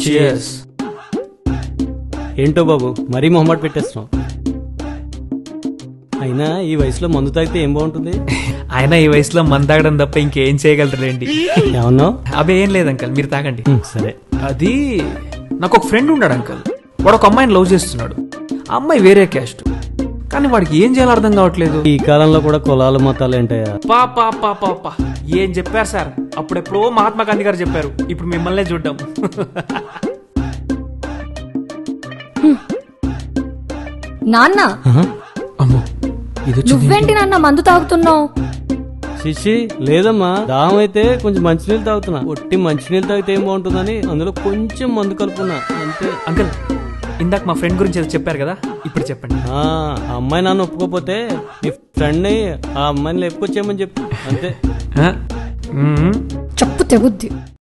Cheers. ఏంటో బాబు మరీ మొహమాట పెట్టేస్తున్నావు. అయినా ఈ వయసులో మందు తాగితే ఏం బాగుంటుంది? ఆయన ఈ వయసులో మందు తాగడం తప్ప ఇంకేం చేయగలరండి. ఏమన్నావు? అవే ఏం లేదు అంకల్, మీరు తాగండి. సరే. అది నాకు ఒక ఫ్రెండ్ ఉన్నాడు అంకల్. వాడు ఒక అమ్మాయిని లవ్ చేస్తున్నాడు. ఆ అమ్మాయి వేరే క్యాస్ట్, కానీ వాడికి ఏం చేయాలో అర్థం కావట్లేదు. ఈ కాలంలో కూడా కులాలు మతాలు ఏంటయ్యా? పా ఏం చెప్పారు సార్? అప్పుడెప్పుడో మహాత్మా గాంధీ గారు చెప్పారు, ఇప్పుడు మిమ్మల్నే చూడ్డాం. నాన్న, అమ్మో నువ్వేంటి నాన్న మందు తాగుతున్నావు? శిషి లేదమ్మా, దాహం అయితే కొంచెం మంచినీళ్ళు తాగుతున్నా. ఒట్టి మంచినీళ్ళు తాగితే ఏం బాగుంటుందని అందులో కొంచెం మందు కలుపుకున్నా అంతే. అంకల్, ఇందాక మా ఫ్రెండ్ గురించి ఏదో చెప్పారు కదా, ఇప్పుడు చెప్పండి. ఆ అమ్మాయి నాన్న ఒప్పుకోపోతే నీ ఫ్రెండ్ ని ఆ అమ్మాయిని లేపుకొచ్చేయమని చెప్పు అంతే. చెప్పు తెగుద్ది.